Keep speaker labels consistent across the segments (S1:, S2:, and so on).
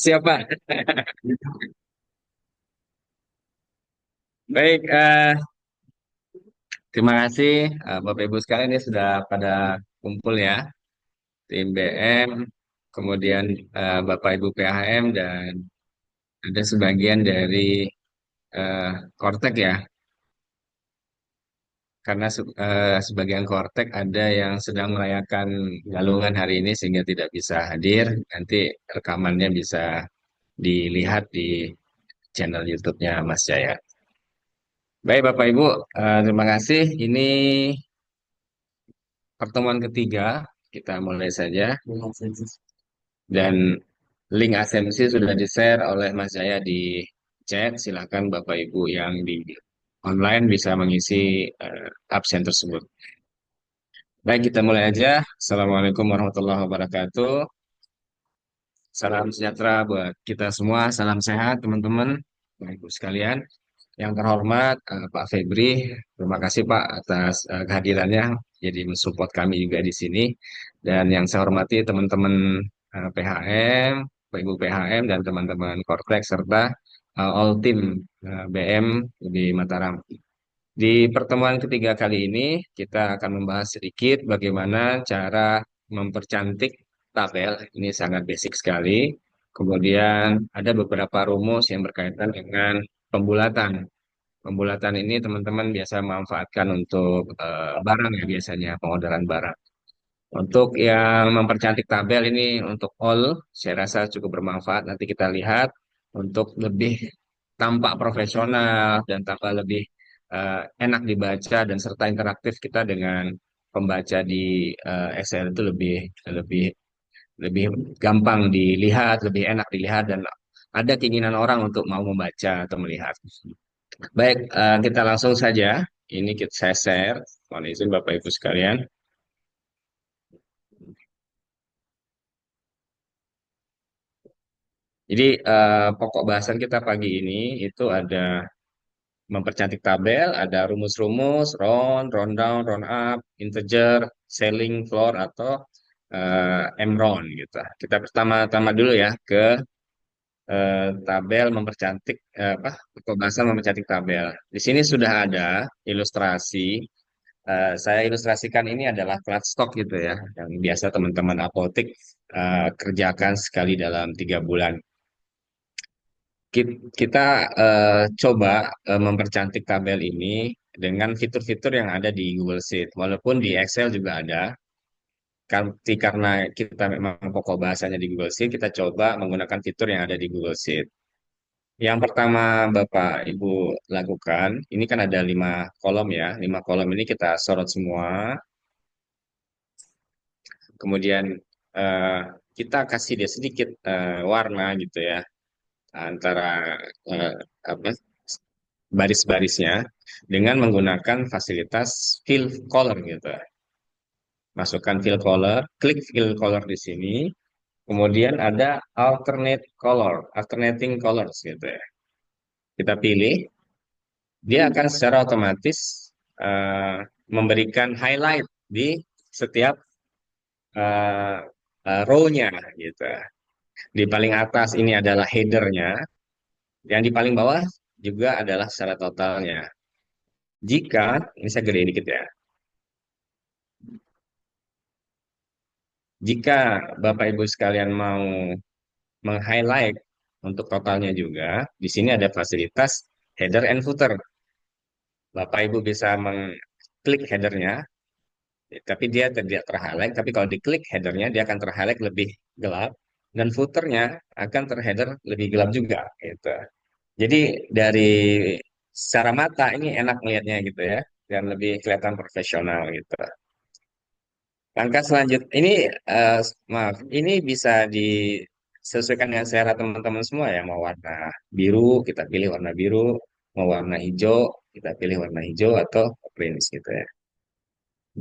S1: Siapa? Baik, terima kasih Bapak Ibu sekalian ini sudah pada kumpul ya, tim BM, kemudian Bapak Ibu PHM dan ada sebagian dari eh, Kortek ya, karena sebagian Kortek ada yang sedang merayakan Galungan hari ini sehingga tidak bisa hadir. Nanti rekamannya bisa dilihat di channel YouTube-nya Mas Jaya. Baik Bapak Ibu, terima kasih. Ini pertemuan ketiga, kita mulai saja. Dan link asemsi sudah di-share oleh Mas Jaya di chat. Silakan Bapak Ibu yang di online bisa mengisi absen tersebut. Baik, kita mulai aja. Assalamualaikum warahmatullahi wabarakatuh. Salam sejahtera buat kita semua. Salam sehat, teman-teman. Bapak Ibu sekalian. Yang terhormat Pak Febri, terima kasih Pak atas kehadirannya, jadi mensupport kami juga di sini. Dan yang saya hormati teman-teman PHM, Pak Ibu PHM dan teman-teman Kortrek serta all tim BM di Mataram. Di pertemuan ketiga kali ini kita akan membahas sedikit bagaimana cara mempercantik tabel. Ini sangat basic sekali. Kemudian ada beberapa rumus yang berkaitan dengan pembulatan. Pembulatan ini teman-teman biasa manfaatkan untuk barang ya biasanya pengorderan barang. Untuk yang mempercantik tabel ini untuk all, saya rasa cukup bermanfaat. Nanti kita lihat untuk lebih tampak profesional dan tampak lebih enak dibaca dan serta interaktif kita dengan pembaca di Excel itu lebih lebih lebih gampang dilihat, lebih enak dilihat dan ada keinginan orang untuk mau membaca atau melihat. Baik, kita langsung saja. Ini saya share. Mohon izin Bapak Ibu sekalian. Jadi pokok bahasan kita pagi ini itu ada mempercantik tabel, ada rumus-rumus, round, round down, round up, integer, selling, floor atau M-round gitu. Kita pertama-tama dulu ya ke tabel mempercantik apa? Pokok bahasan mempercantik tabel. Di sini sudah ada ilustrasi. Saya ilustrasikan ini adalah flat stock gitu ya, yang biasa teman-teman apotek kerjakan sekali dalam 3 bulan. Kita coba mempercantik tabel ini dengan fitur-fitur yang ada di Google Sheet. Walaupun di Excel juga ada, karena kita memang pokok bahasanya di Google Sheet, kita coba menggunakan fitur yang ada di Google Sheet. Yang pertama Bapak Ibu lakukan, ini kan ada 5 kolom ya, 5 kolom ini kita sorot semua. Kemudian eh, kita kasih dia sedikit warna gitu ya antara eh, apa baris-barisnya dengan menggunakan fasilitas fill color gitu. Masukkan fill color, klik fill color di sini, kemudian ada alternate color, alternating colors gitu ya. Kita pilih, dia akan secara otomatis eh, memberikan highlight di setiap eh, row-nya gitu. Di paling atas ini adalah header-nya, yang di paling bawah juga adalah secara totalnya. Jika, ini saya gede dikit ya, jika Bapak Ibu sekalian mau meng-highlight untuk totalnya juga, di sini ada fasilitas header and footer. Bapak Ibu bisa mengklik headernya, tapi dia tidak terhighlight. Tapi kalau diklik headernya, dia akan terhighlight lebih gelap, dan footernya akan terheader lebih gelap juga. Gitu. Jadi dari secara mata ini enak melihatnya gitu ya, dan lebih kelihatan profesional gitu. Langkah selanjutnya ini eh, maaf, ini bisa disesuaikan dengan selera teman-teman semua ya. Mau warna biru, kita pilih warna biru. Mau warna hijau, kita pilih warna hijau atau orange gitu ya.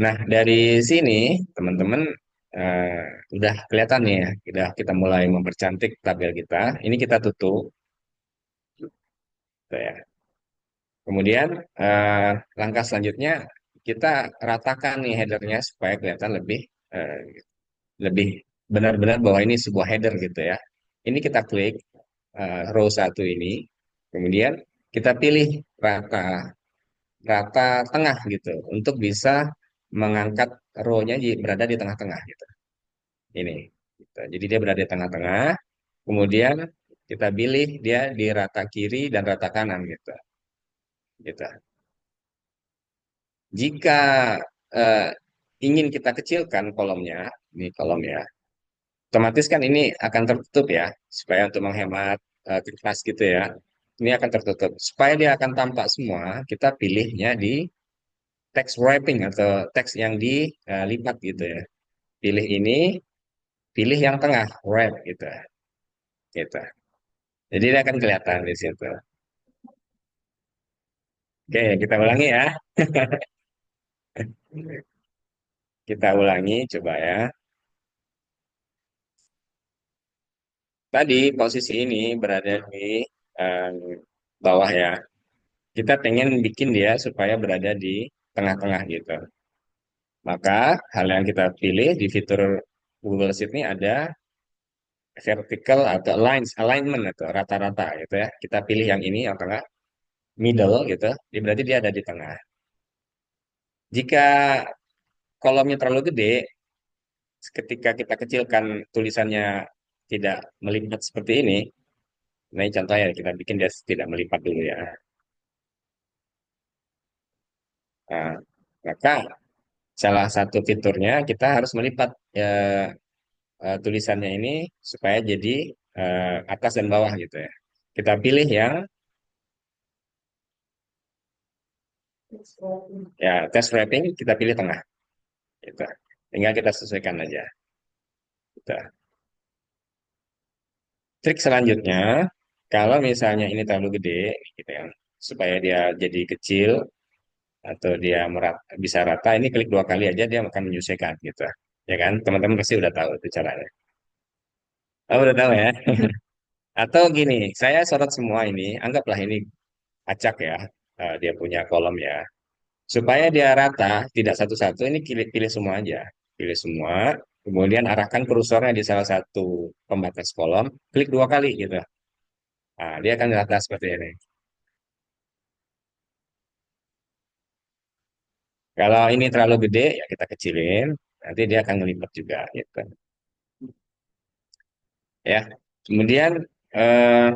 S1: Nah, dari sini teman-teman eh, udah kelihatan nih ya, udah kita mulai mempercantik tabel kita. Ini kita tutup, gitu ya. Kemudian eh, langkah selanjutnya kita ratakan nih headernya supaya kelihatan lebih lebih benar-benar bahwa ini sebuah header gitu ya. Ini kita klik row satu ini, kemudian kita pilih rata rata tengah gitu untuk bisa mengangkat row-nya berada di tengah-tengah gitu. Ini. Gitu. Jadi dia berada di tengah-tengah, kemudian kita pilih dia di rata kiri dan rata kanan gitu. Gitu. Jika eh, ingin kita kecilkan kolomnya, ini kolomnya, otomatis kan ini akan tertutup ya, supaya untuk menghemat kertas gitu ya. Ini akan tertutup. Supaya dia akan tampak semua, kita pilihnya di text wrapping atau teks yang dilipat gitu ya. Pilih ini, pilih yang tengah, wrap gitu, gitu. Jadi dia akan kelihatan di situ. Oke, kita ulangi ya. Kita ulangi, coba ya. Tadi posisi ini berada di eh, bawah ya. Kita pengen bikin dia supaya berada di tengah-tengah gitu. Maka hal yang kita pilih di fitur Google Sheet ini ada vertical atau alignment atau rata-rata gitu ya. Kita pilih yang ini yang tengah, middle gitu. Berarti dia ada di tengah. Jika kolomnya terlalu gede, ketika kita kecilkan tulisannya tidak melipat seperti ini. Nah, ini contohnya kita bikin dia tidak melipat dulu ya. Nah, maka salah satu fiturnya kita harus melipat tulisannya ini supaya jadi atas dan bawah gitu ya. Kita pilih yang ya test wrapping, kita pilih tengah gitu. Tinggal kita sesuaikan aja. Gitu. Trik selanjutnya, kalau misalnya ini terlalu gede, gitu ya, supaya dia jadi kecil atau dia bisa rata, ini klik dua kali aja dia akan menyesuaikan gitu. Ya kan? Teman-teman pasti udah tahu itu caranya. Oh, udah tahu ya. Atau gini, saya sorot semua ini, anggaplah ini acak ya, dia punya kolom ya. Supaya dia rata, tidak satu-satu, ini pilih semua aja. Pilih semua, kemudian arahkan kursornya di salah satu pembatas kolom, klik dua kali gitu. Nah, dia akan rata seperti ini. Kalau ini terlalu gede, ya kita kecilin, nanti dia akan ngelipat juga gitu. Ya. Kemudian eh,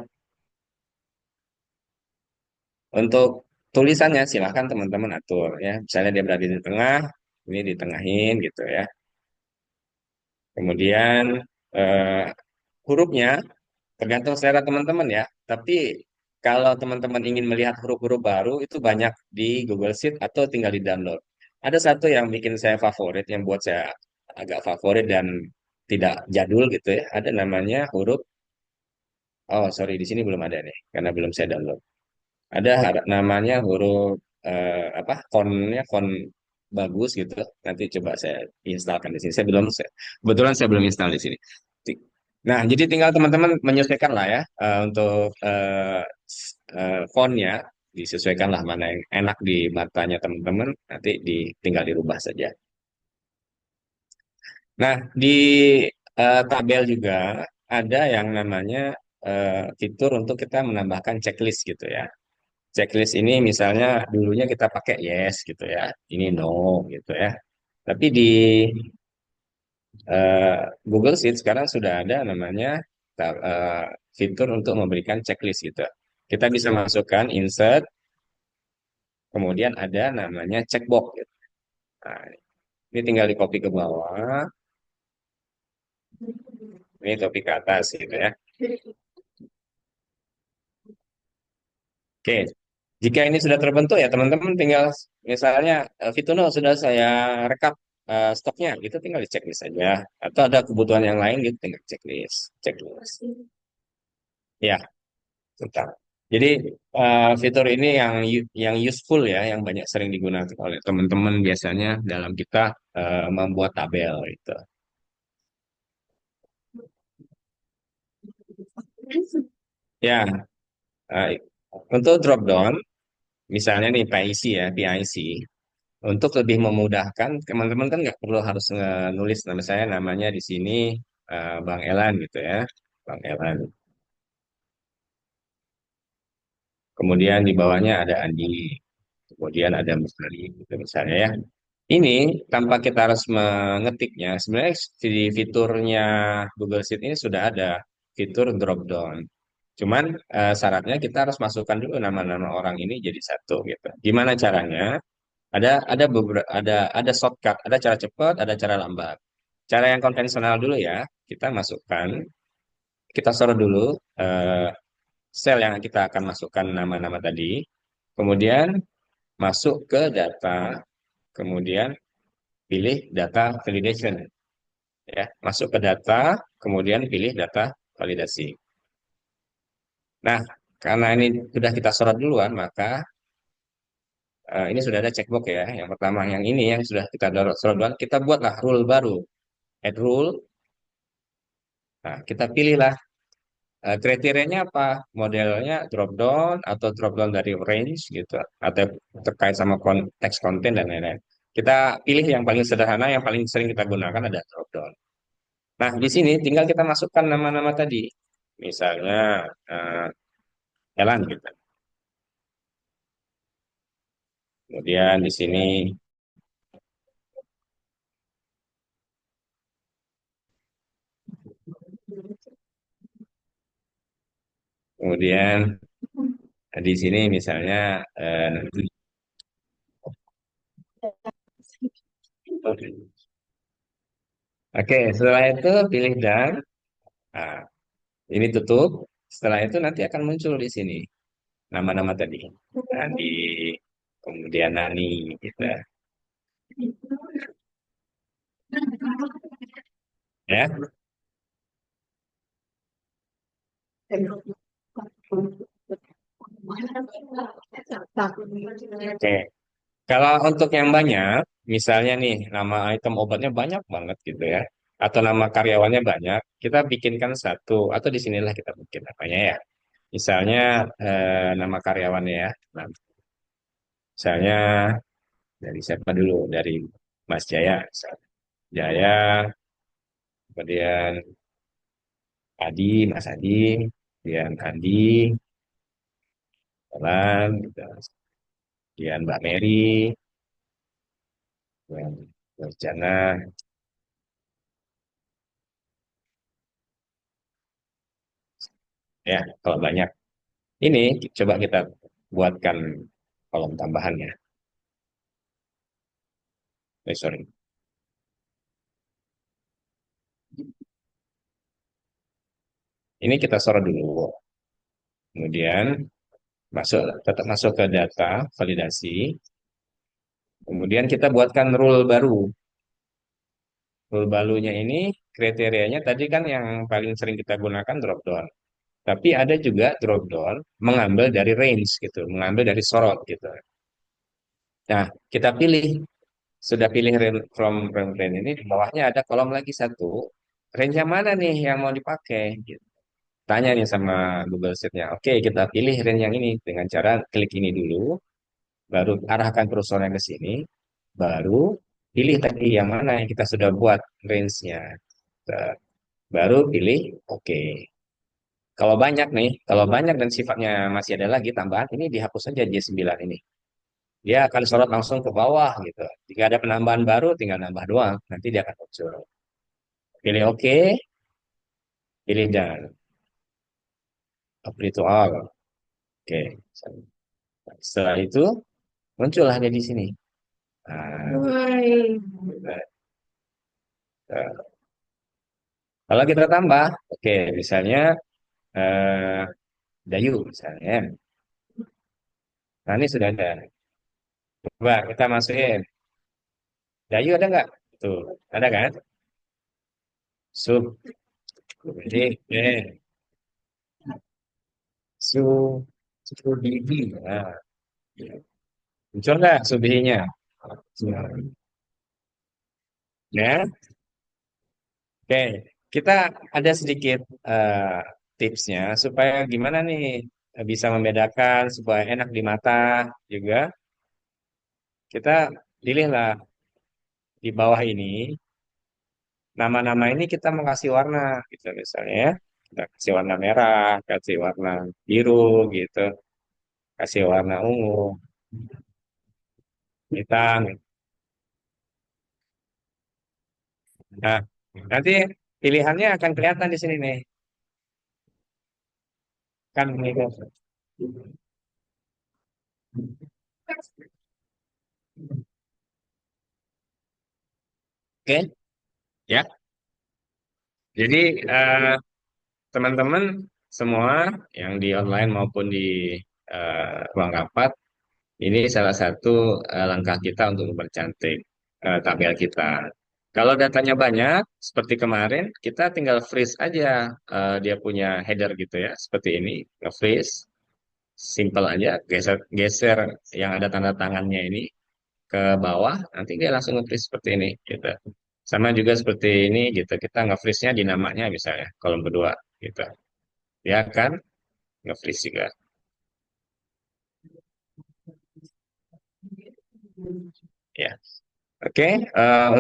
S1: untuk tulisannya silahkan teman-teman atur ya. Misalnya dia berada di tengah, ini ditengahin gitu ya. Kemudian eh, hurufnya tergantung selera teman-teman ya. Tapi kalau teman-teman ingin melihat huruf-huruf baru itu banyak di Google Sheet atau tinggal di download. Ada satu yang bikin saya favorit, yang buat saya agak favorit dan tidak jadul gitu ya. Ada namanya huruf, oh sorry di sini belum ada nih, karena belum saya download. Ada namanya huruf apa font bagus gitu. Nanti coba saya instalkan di sini. Kebetulan saya belum install di sini. Nah, jadi tinggal teman-teman menyesuaikan lah ya untuk fontnya disesuaikan lah mana yang enak di matanya teman-teman. Nanti tinggal dirubah saja. Nah, di tabel juga ada yang namanya fitur untuk kita menambahkan checklist gitu ya. Checklist ini misalnya dulunya kita pakai yes gitu ya, ini no gitu ya. Tapi di eh, Google Sheet sekarang sudah ada namanya fitur untuk memberikan checklist gitu. Kita bisa masukkan insert, kemudian ada namanya checkbox gitu. Nah, ini tinggal di copy ke bawah, ini copy ke atas gitu ya. Oke, jika ini sudah terbentuk ya teman-teman tinggal misalnya Fituno sudah saya rekap stoknya, itu tinggal di checklist saja. Atau ada kebutuhan yang lain gitu tinggal checklist. Ya, bentar. Jadi fitur ini yang useful ya, yang banyak sering digunakan oleh teman-teman biasanya dalam kita membuat tabel itu. Ya, eh, untuk drop down, misalnya nih PIC ya, PIC. Untuk lebih memudahkan, teman-teman kan nggak perlu harus nulis nama saya, namanya di sini Bang Elan gitu ya. Bang Elan. Kemudian di bawahnya ada Andi. Kemudian ada Mas Ali, gitu misalnya ya. Ini tanpa kita harus mengetiknya, sebenarnya di fiturnya Google Sheet ini sudah ada fitur drop down. Cuman syaratnya kita harus masukkan dulu nama-nama orang ini jadi satu gitu. Gimana caranya? Ada beberapa ada shortcut, ada cara cepat, ada cara lambat. Cara yang konvensional dulu ya, kita masukkan, kita sorot dulu eh, sel yang kita akan masukkan nama-nama tadi. Kemudian masuk ke data, kemudian pilih data validation ya, masuk ke data, kemudian pilih data validasi. Nah, karena ini sudah kita sorot duluan, maka ini sudah ada checkbox ya. Yang pertama, yang ini yang sudah kita sorot duluan, kita buatlah rule baru, add rule. Nah, kita pilihlah kriterianya apa? Modelnya drop down atau drop down dari range gitu, atau terkait sama teks konten dan lain-lain. Kita pilih yang paling sederhana, yang paling sering kita gunakan ada drop down. Nah, di sini tinggal kita masukkan nama-nama tadi. Misalnya Elan gitu. Kemudian di sini, kemudian di sini misalnya nanti. Oke, setelah itu pilih dan nah, ini tutup. Setelah itu nanti akan muncul di sini nama-nama tadi. Nani, kemudian Nani gitu ya. Oke. Kalau untuk yang banyak, misalnya nih nama item obatnya banyak banget gitu ya, atau nama karyawannya banyak, kita bikinkan satu atau di sinilah kita bikin apanya ya. Misalnya nama karyawannya ya. Nah, misalnya dari siapa dulu? Dari Mas Jaya. Misalnya. Jaya, kemudian Adi, Mas Adi, kemudian Andi, Jalan, gitu. Kemudian Mbak Mary, kemudian Mas Jana, ya kalau banyak. Ini coba kita buatkan kolom tambahannya. Sorry. Ini kita sorot dulu. Kemudian tetap masuk ke data validasi. Kemudian kita buatkan rule baru. Rule barunya ini kriterianya tadi kan yang paling sering kita gunakan drop down. Tapi ada juga drop down mengambil dari range gitu, mengambil dari sorot gitu. Nah, kita pilih, sudah pilih from range ini, di bawahnya ada kolom lagi satu. Range yang mana nih yang mau dipakai? Gitu. Tanya nih sama Google Sheet-nya. Oke, kita pilih range yang ini dengan cara klik ini dulu, baru arahkan kursornya ke sini, baru pilih tadi yang mana yang kita sudah buat range-nya. Baru pilih oke. Kalau banyak dan sifatnya masih ada lagi tambahan, ini dihapus saja J9 ini. Dia akan sorot langsung ke bawah gitu. Jika ada penambahan baru, tinggal nambah doang. Nanti dia akan muncul. Pilih oke, pilih dan apply to all. Oke. Setelah itu muncullah dia di sini. Nah, nah, kalau kita tambah, oke, misalnya eh, Dayu misalnya. Nah, ini sudah ada. Coba kita masukin. Dayu ada nggak? Tuh, ada kan? Sub, jadi, su, Subihi. Nah, muncul nggak Subihinya? Ya, oke. Kita ada sedikit eh, tipsnya supaya gimana nih bisa membedakan supaya enak di mata juga. Kita pilihlah di bawah ini nama-nama ini kita mau kasih warna gitu misalnya ya. Kita kasih warna merah, kasih warna biru gitu, kasih warna ungu, hitam. Nah, nanti pilihannya akan kelihatan di sini nih. Kan ini kan. Oke, ya. Jadi eh, teman-teman semua yang di online maupun di ruang rapat, ini salah satu langkah kita untuk mempercantik tampil kita. Kalau datanya banyak, seperti kemarin, kita tinggal freeze aja dia punya header gitu ya, seperti ini, nge-freeze, simple aja, geser geser yang ada tanda tangannya ini ke bawah, nanti dia langsung nge-freeze seperti ini, gitu. Sama juga seperti ini, gitu. Kita nge-freeze-nya di namanya misalnya, kolom kedua, gitu. Ya kan, nge-freeze juga. Ya. Oke,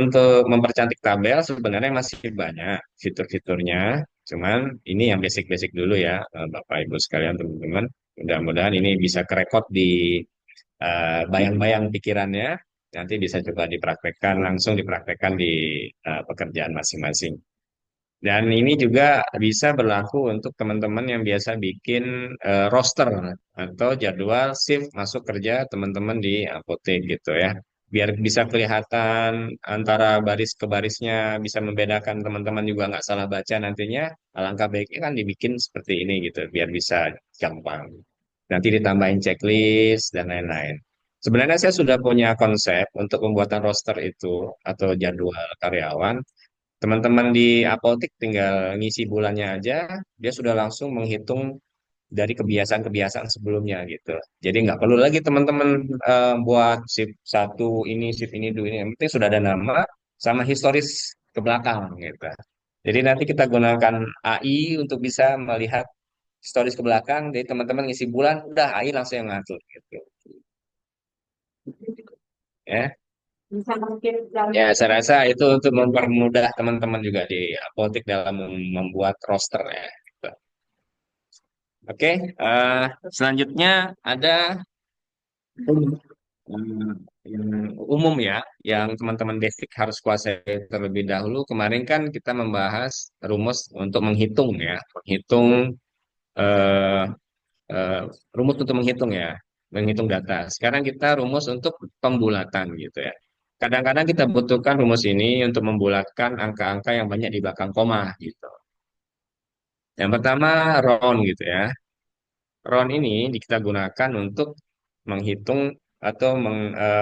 S1: untuk mempercantik tabel sebenarnya masih banyak fitur-fiturnya. Cuman ini yang basic-basic dulu ya, Bapak Ibu sekalian, teman-teman. Mudah-mudahan ini bisa kerekod di bayang-bayang pikirannya. Nanti bisa coba dipraktekkan, langsung dipraktekkan di pekerjaan masing-masing. Dan ini juga bisa berlaku untuk teman-teman yang biasa bikin roster atau jadwal shift masuk kerja teman-teman di apotek gitu ya. Biar bisa kelihatan antara baris ke barisnya, bisa membedakan teman-teman juga nggak salah baca nantinya. Alangkah baiknya kan dibikin seperti ini gitu, biar bisa gampang. Nanti ditambahin checklist dan lain-lain. Sebenarnya saya sudah punya konsep untuk pembuatan roster itu atau jadwal karyawan. Teman-teman di apotik tinggal ngisi bulannya aja, dia sudah langsung menghitung dari kebiasaan-kebiasaan sebelumnya gitu. Jadi nggak perlu lagi teman-teman buat shift satu ini, shift ini, dua ini. Yang penting sudah ada nama sama historis ke belakang gitu. Jadi nanti kita gunakan AI untuk bisa melihat historis ke belakang. Jadi teman-teman ngisi bulan, udah AI langsung yang ngatur gitu. Ya. Ya, saya rasa itu untuk mempermudah teman-teman juga di apotek dalam membuat roster ya. Gitu. Oke, selanjutnya ada yang umum ya, yang teman-teman basic harus kuasai terlebih dahulu. Kemarin kan kita membahas rumus untuk menghitung ya, menghitung eh, eh, rumus untuk menghitung ya, menghitung data. Sekarang kita rumus untuk pembulatan gitu ya. Kadang-kadang kita butuhkan rumus ini untuk membulatkan angka-angka yang banyak di belakang koma gitu. Yang pertama round gitu ya. Round ini kita gunakan untuk menghitung atau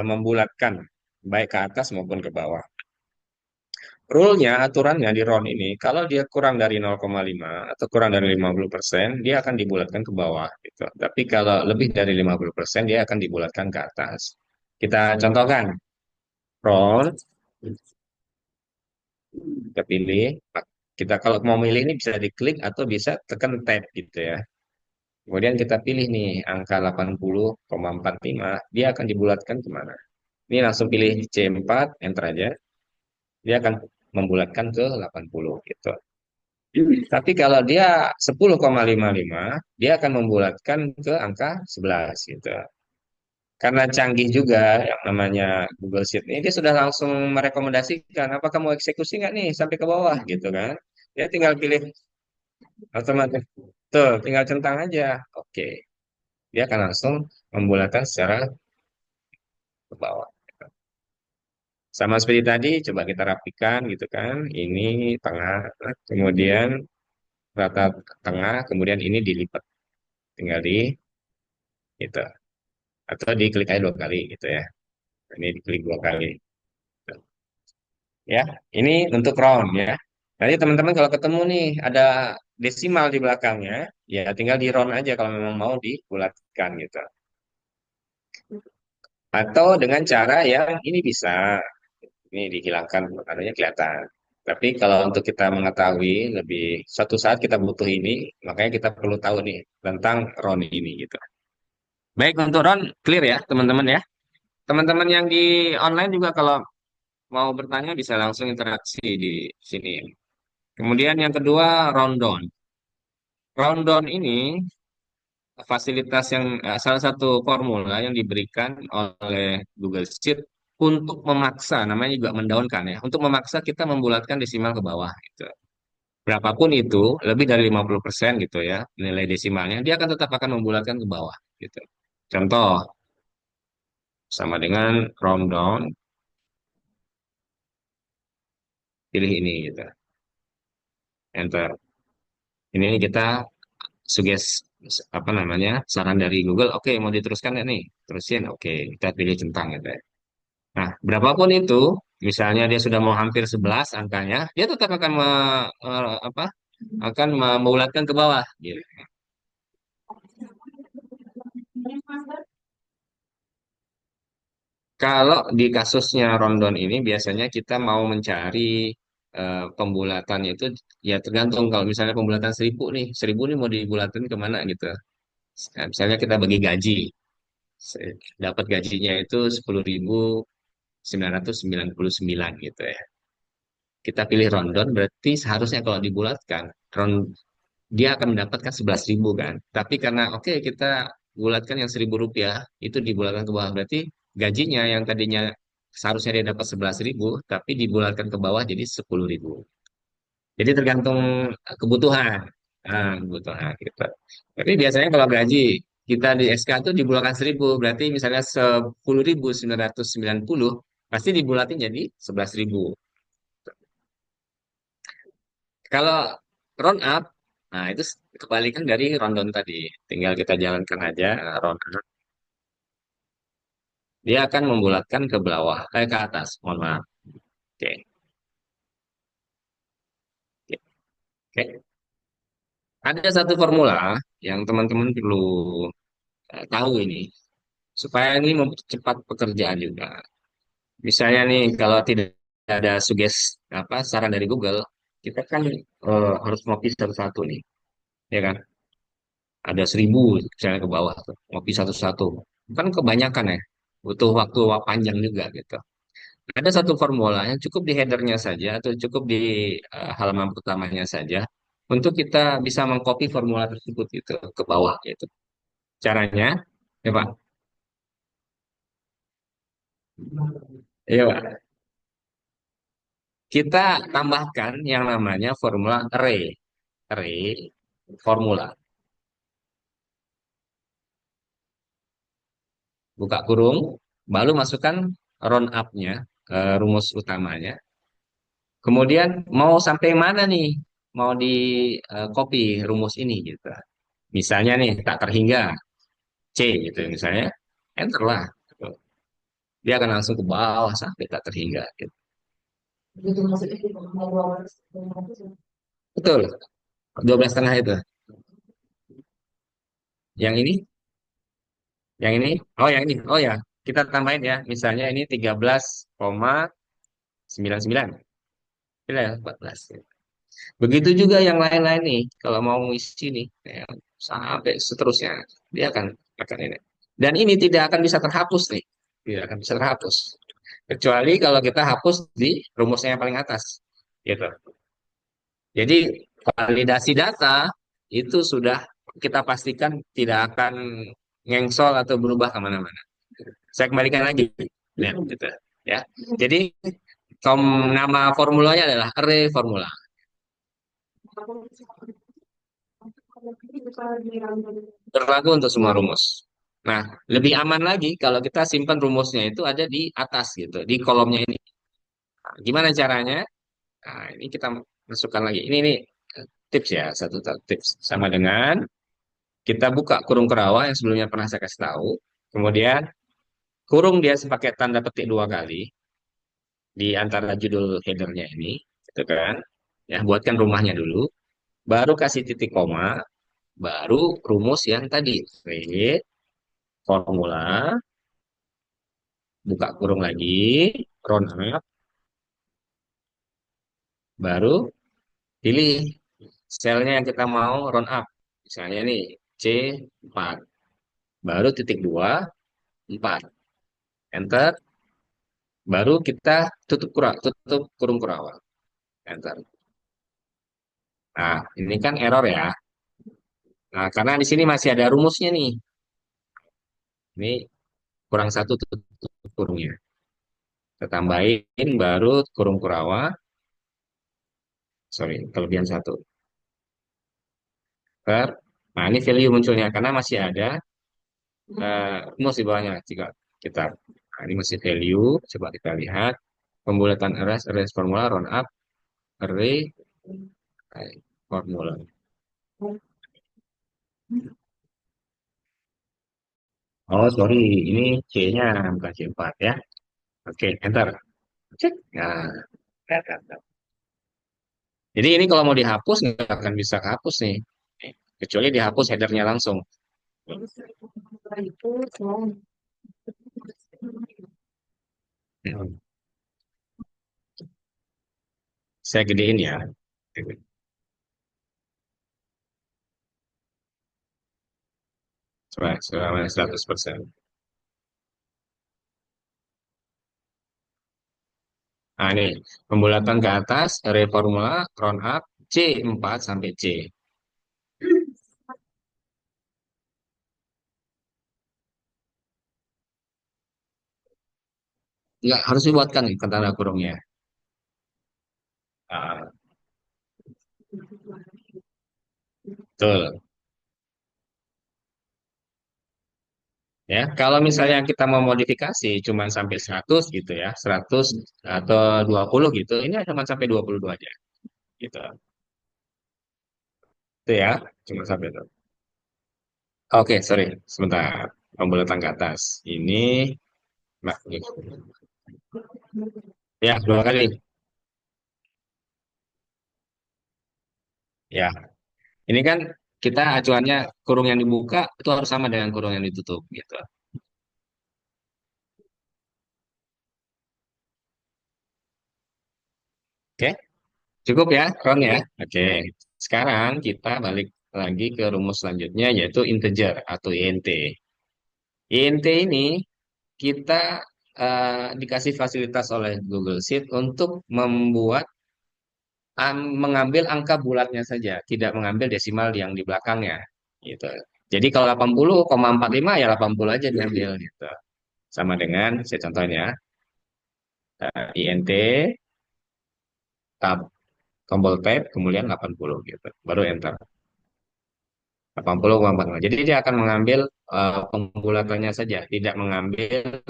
S1: membulatkan baik ke atas maupun ke bawah. Rule-nya, aturannya di round ini, kalau dia kurang dari 0,5 atau kurang dari 50%, dia akan dibulatkan ke bawah gitu. Tapi kalau lebih dari 50%, dia akan dibulatkan ke atas. Kita contohkan, round, kita pilih, kita kalau mau milih ini bisa diklik atau bisa tekan tab gitu ya. Kemudian kita pilih nih angka 80,45, dia akan dibulatkan kemana? Ini langsung pilih C4, enter aja. Dia akan membulatkan ke 80 gitu. Tapi kalau dia 10,55, dia akan membulatkan ke angka 11 gitu. Karena canggih juga yang namanya Google Sheet ini, dia sudah langsung merekomendasikan apakah mau eksekusi nggak nih sampai ke bawah gitu kan. Dia tinggal pilih otomatis. Tuh, tinggal centang aja. Oke. Dia akan langsung membulatkan secara ke bawah. Sama seperti tadi, coba kita rapikan gitu kan. Ini tengah, kemudian rata tengah, kemudian ini dilipat. Tinggal di gitu. Atau diklik aja dua kali gitu ya. Ini diklik dua kali. Ya, ini untuk round ya. Nanti teman-teman kalau ketemu nih ada desimal di belakangnya, ya tinggal di round aja kalau memang mau dibulatkan gitu. Atau dengan cara yang ini bisa, ini dihilangkan adanya kelihatan. Tapi kalau untuk kita mengetahui lebih suatu saat kita butuh ini, makanya kita perlu tahu nih tentang round ini gitu. Baik untuk round clear ya teman-teman ya. Teman-teman yang di online juga kalau mau bertanya bisa langsung interaksi di sini. Kemudian yang kedua rundown. Rundown ini fasilitas yang salah satu formula yang diberikan oleh Google Sheet untuk memaksa, namanya juga mendaunkan ya, untuk memaksa kita membulatkan desimal ke bawah gitu. Berapapun itu, lebih dari 50% gitu ya, nilai desimalnya, dia akan tetap akan membulatkan ke bawah gitu. Contoh, sama dengan rundown, pilih ini gitu, enter. Ini kita suggest apa namanya saran dari Google, oke mau diteruskan nggak nih? Terusin, oke kita pilih centang gitu ya. Nah, berapapun itu, misalnya dia sudah mau hampir 11 angkanya, dia tetap akan apa? Akan membulatkan ke bawah gitu. Kalau di kasusnya Rondon ini biasanya kita mau mencari pembulatan itu ya tergantung kalau misalnya pembulatan 1000 nih mau dibulatin kemana gitu. Nah, misalnya kita bagi gaji, dapat gajinya itu 10.999 gitu ya. Kita pilih Rondon berarti seharusnya kalau dibulatkan, dia akan mendapatkan 11.000 kan. Tapi karena oke kita bulatkan yang 1.000 rupiah, itu dibulatkan ke bawah. Berarti gajinya yang tadinya seharusnya dia dapat 11.000, tapi dibulatkan ke bawah jadi 10.000. Jadi tergantung kebutuhan. Kebutuhan kita. Tapi biasanya kalau gaji kita di SK itu dibulatkan 1.000, berarti misalnya 10.990, pasti dibulatin jadi 11.000. Kalau round up, nah itu kebalikan dari rundown tadi. Tinggal kita jalankan aja round up. Dia akan membulatkan ke bawah, ke atas. Mohon maaf. Oke, oke, oke. Ada satu formula yang teman-teman perlu tahu ini supaya ini mempercepat pekerjaan juga. Misalnya nih kalau tidak ada apa saran dari Google, kita kan harus ngopi satu-satu nih, ya kan? Ada 1.000 misalnya ke bawah tuh, ngopi satu-satu. Kan kebanyakan ya, butuh waktu panjang juga gitu. Ada satu formula yang cukup di headernya saja atau cukup di halaman pertamanya saja untuk kita bisa mengcopy formula tersebut gitu ke bawah gitu. Caranya, ya Pak. Iya Pak. Kita tambahkan yang namanya formula array. Array formula. Buka kurung, baru masukkan round up-nya, rumus utamanya. Kemudian mau sampai mana nih? Mau di copy rumus ini gitu. Misalnya nih tak terhingga C gitu misalnya. Enter lah. Gitu. Dia akan langsung ke bawah sampai tak terhingga gitu. Betul. 12,5 itu. Yang ini, yang ini. Oh, yang ini. Oh ya, kita tambahin ya. Misalnya ini 13,99. Tidak ya, 14. Begitu juga yang lain-lain nih. Kalau mau ngisi nih, ya, sampai seterusnya, dia akan ini. Dan ini tidak akan bisa terhapus nih. Tidak akan bisa terhapus. Kecuali kalau kita hapus di rumusnya yang paling atas. Gitu. Jadi validasi data itu sudah kita pastikan tidak akan ngengsol atau berubah kemana-mana. Saya kembalikan lagi. Lihat, gitu. Ya. Jadi nama formulanya adalah array formula. Berlaku untuk semua rumus. Nah, lebih aman lagi kalau kita simpan rumusnya itu ada di atas gitu, di kolomnya ini. Nah, gimana caranya? Nah, ini kita masukkan lagi. Ini tips ya, satu tips. Sama dengan kita buka kurung kerawang yang sebelumnya pernah saya kasih tahu. Kemudian kurung dia pakai tanda petik 2 kali di antara judul headernya ini, gitu kan? Ya, buatkan rumahnya dulu. Baru kasih titik koma, baru rumus yang tadi. Create formula, buka kurung lagi, round up, baru pilih selnya yang kita mau round up. Misalnya nih C4, baru titik 2, 4. Enter, baru kita tutup kurung kurawal. Enter. Nah, ini kan error ya. Nah, karena di sini masih ada rumusnya nih. Ini kurang satu tutup kurungnya. Kita tambahin baru kurung kurawa. Sorry, kelebihan satu. Per. Nah, ini value munculnya karena masih ada rumus di bawahnya. Jika kita, nah, ini masih value. Coba kita lihat. Pembulatan arrays formula, round up, array, formula. Oh, sorry. Ini C-nya bukan C4 ya. Oke, enter. Cek. Nah, lihat. Jadi ini kalau mau dihapus nggak akan bisa kehapus nih. Kecuali dihapus headernya langsung. Hmm. Saya gedein ya. Coba, selama 100%. Nah, ini pembulatan ke atas, array formula, round up, C4 sampai C. Nggak, harus dibuatkan nih tanda kurungnya. Ah, betul. Ya, kalau misalnya kita mau modifikasi cuma sampai 100 gitu ya, 100 atau 20 gitu, ini cuma sampai 22 aja gitu. Itu ya, cuma sampai itu. Oke, sorry, sebentar. Pembulatan ke atas. Ini, nah, ya, dua kali. Ya, ini kan kita acuannya kurung yang dibuka itu harus sama dengan kurung yang ditutup gitu. Oke, cukup ya, Ron ya. Oke, sekarang kita balik lagi ke rumus selanjutnya yaitu integer atau int. Int ini kita dikasih fasilitas oleh Google Sheet untuk mengambil angka bulatnya saja, tidak mengambil desimal yang di belakangnya gitu. Jadi kalau 80,45 ya 80 aja diambil gitu. Sama dengan saya contohnya int tab tombol tab kemudian 80 gitu. Baru enter. 80,45. Jadi dia akan mengambil pembulatannya saja, tidak mengambil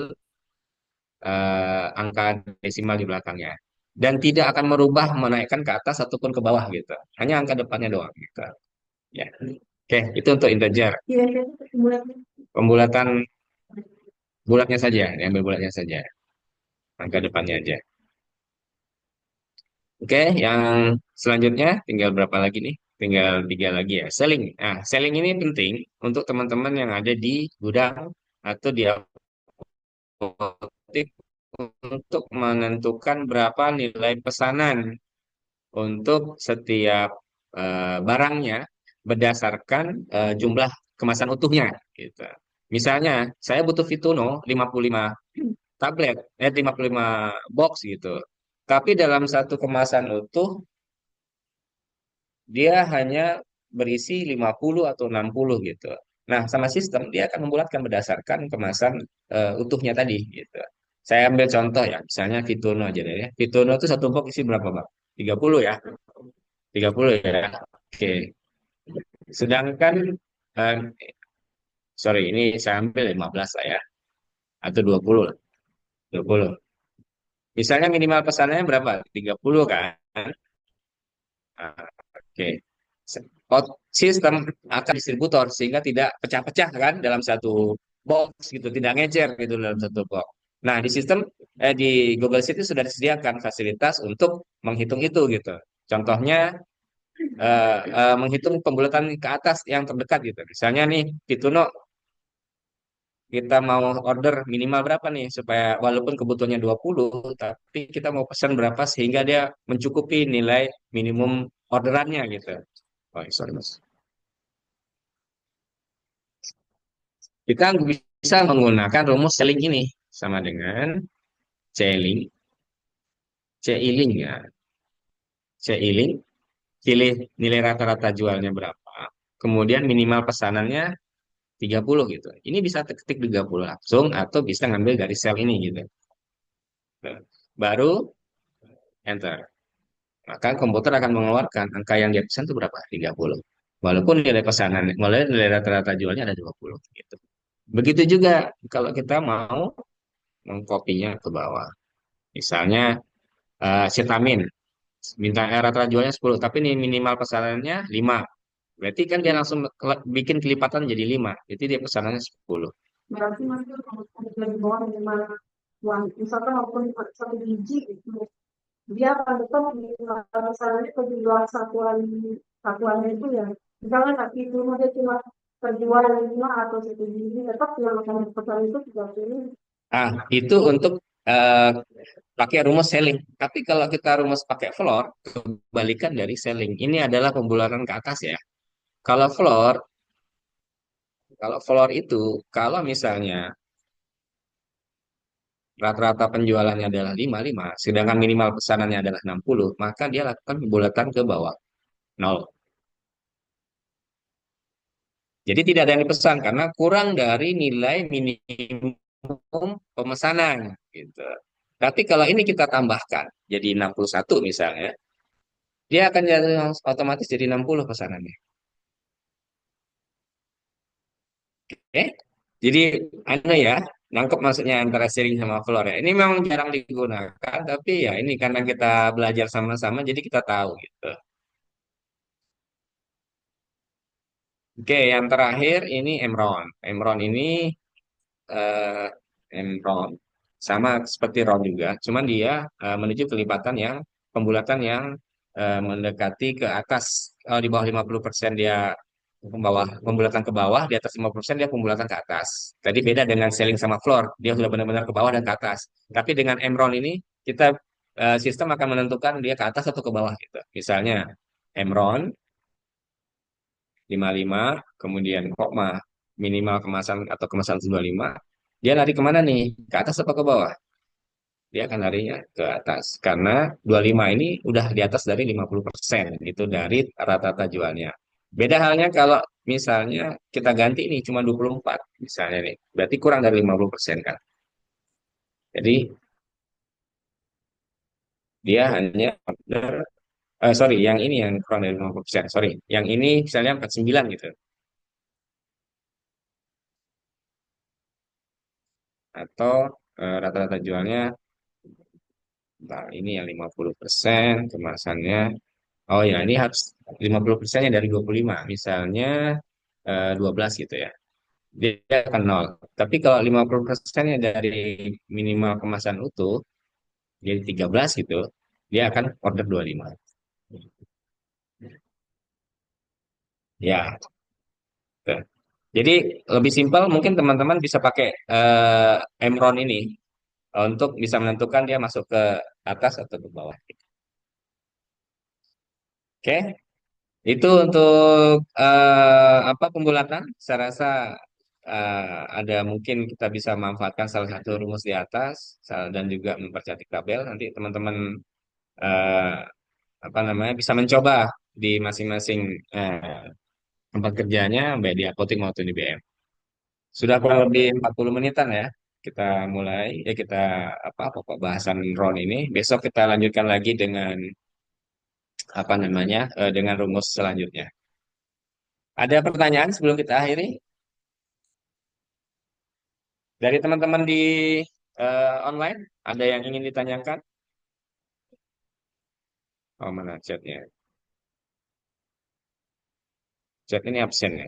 S1: angka desimal di belakangnya. Dan tidak akan merubah menaikkan ke atas ataupun ke bawah gitu. Hanya angka depannya doang gitu. Ya. Oke, itu untuk integer. Pembulatan bulatnya saja, diambil bulatnya saja. Angka depannya aja. Oke, yang selanjutnya tinggal berapa lagi nih? Tinggal tiga lagi ya. Selling. Nah, selling ini penting untuk teman-teman yang ada di gudang atau di apotek untuk menentukan berapa nilai pesanan untuk setiap barangnya berdasarkan jumlah kemasan utuhnya gitu. Misalnya, saya butuh Vituno 55 tablet, 55 box gitu. Tapi dalam satu kemasan utuh dia hanya berisi 50 atau 60 gitu. Nah, sama sistem dia akan membulatkan berdasarkan kemasan utuhnya tadi gitu. Saya ambil contoh ya, misalnya Vituno aja deh ya. Vituno itu satu box isi berapa, Bang? 30 ya? 30 ya. Oke. Sedangkan eh, sorry ini saya ambil 15 lah ya atau 20 lah. 20. Misalnya minimal pesanannya berapa? 30 kan? Ah, oke. Sistem akan distributor sehingga tidak pecah-pecah kan dalam satu box gitu, tidak ngecer gitu dalam satu box. Nah, di sistem di Google Sheet itu sudah disediakan fasilitas untuk menghitung itu gitu. Contohnya menghitung pembulatan ke atas yang terdekat gitu. Misalnya nih, Pituno kita mau order minimal berapa nih supaya walaupun kebutuhannya 20 tapi kita mau pesan berapa sehingga dia mencukupi nilai minimum orderannya gitu. Oh, sorry Mas. Kita bisa menggunakan rumus selling ini sama dengan C-link, C-link ya. C-link pilih nilai rata-rata jualnya berapa, kemudian minimal pesanannya 30 gitu. Ini bisa ketik 30 langsung atau bisa ngambil dari sel ini gitu. Nah, baru enter. Maka komputer akan mengeluarkan angka yang dia pesan itu berapa? 30. Walaupun nilai pesanan, mulai nilai rata-rata jualnya ada 20 gitu. Begitu juga kalau kita mau mengkopinya ke bawah. Misalnya vitamin, minta rata-rata jualnya 10, tapi nih minimal pesanannya 5. Berarti kan dia langsung bikin kelipatan jadi 5. Jadi dia pesanannya 10.
S2: Berarti nanti kalau ada di bawah 5 uang, misalkan walaupun 1 biji gitu, dia akan tetap di misalnya penjual satuannya itu ya, misalnya nanti itu dia cuma terjual 5 atau 1 biji, tetap yang akan dipesan itu 30.
S1: Ah, itu untuk eh, pakai rumus selling. Tapi kalau kita rumus pakai floor, kebalikan dari selling. Ini adalah pembularan ke atas ya. Kalau floor, kalau floor itu, kalau misalnya rata-rata penjualannya adalah 55, sedangkan minimal pesanannya adalah 60, maka dia lakukan pembulatan ke bawah, 0. Jadi tidak ada yang dipesan karena kurang dari nilai minimum pemesanan gitu. Tapi kalau ini kita tambahkan jadi 61 misalnya, dia akan jadi otomatis jadi 60 pesanannya. Oke? Jadi anu ya, nangkep maksudnya antara sharing sama floor ya. Ini memang jarang digunakan, tapi ya ini karena kita belajar sama-sama, jadi kita tahu gitu. Oke, yang terakhir ini Emron. Emron ini eh, Enron sama seperti ROM juga, cuman dia menuju kelipatan yang pembulatan yang mendekati ke atas. Kalau di bawah 50% dia pembulatan ke bawah, di atas 50% dia pembulatan ke atas. Tadi beda dengan selling sama floor, dia sudah benar-benar ke bawah dan ke atas. Tapi dengan Emron ini kita sistem akan menentukan dia ke atas atau ke bawah gitu. Misalnya Emron 55, kemudian koma minimal kemasan atau kemasan 25, dia lari kemana nih? Ke atas apa ke bawah? Dia akan larinya ke atas. Karena 25 ini udah di atas dari 50%. Itu dari rata-rata jualnya. Beda halnya kalau misalnya kita ganti nih cuma 24 misalnya nih. Berarti kurang dari 50% kan. Jadi dia hanya order, sorry, yang ini yang kurang dari 50%. Sorry, yang ini misalnya 49 gitu. Atau rata-rata jualnya, nah ini yang 50% kemasannya. Oh ya, ini harus 50%-nya dari 25. Misalnya 12 gitu ya. Dia akan nol. Tapi kalau 50%-nya dari minimal kemasan utuh, jadi 13 gitu, dia akan order 25. Ya, gitu. Jadi lebih simpel mungkin teman-teman bisa pakai Emron ini untuk bisa menentukan dia masuk ke atas atau ke bawah. Oke, itu untuk apa pembulatan. Saya rasa ada mungkin kita bisa manfaatkan salah satu rumus di atas dan juga mempercantik tabel. Nanti teman-teman eh, apa namanya bisa mencoba di masing-masing eh, tempat kerjanya, baik di apotek maupun di BM. Sudah kurang lebih 40 menitan ya. Kita mulai, kita apa pokok bahasan RON ini. Besok kita lanjutkan lagi dengan apa namanya, dengan rumus selanjutnya. Ada pertanyaan sebelum kita akhiri dari teman-teman di online? Ada yang ingin ditanyakan? Oh, mana chatnya? Chat ini absen ya.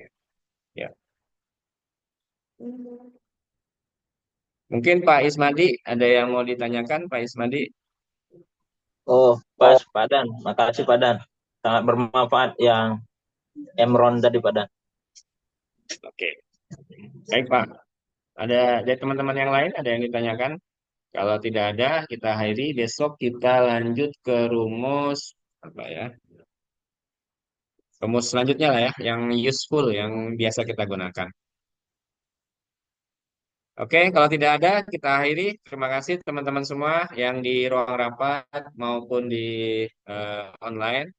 S1: Ya. Mungkin Pak Ismadi ada yang mau ditanyakan, Pak Ismadi?
S3: Oh, pas Padan. Makasih Padan. Sangat bermanfaat yang Emron tadi Padan.
S1: Oke, baik Pak. Ada dari teman-teman yang lain ada yang ditanyakan? Kalau tidak ada, kita akhiri. Besok kita lanjut ke rumus apa ya? Rumus selanjutnya lah ya, yang useful, yang biasa kita gunakan. Oke, kalau tidak ada, kita akhiri. Terima kasih teman-teman semua yang di ruang rapat maupun di online.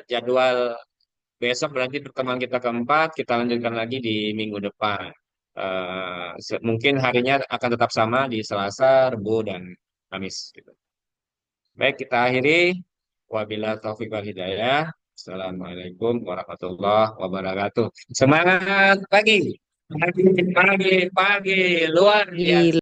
S1: Jadwal besok berarti pertemuan kita keempat, kita lanjutkan lagi di minggu depan. Mungkin harinya akan tetap sama di Selasa, Rabu, dan Kamis. Gitu. Baik, kita akhiri. Wabillahi taufiq wal hidayah. Assalamualaikum warahmatullahi wabarakatuh. Semangat pagi, pagi, pagi, pagi, luar biasa.
S4: Gila.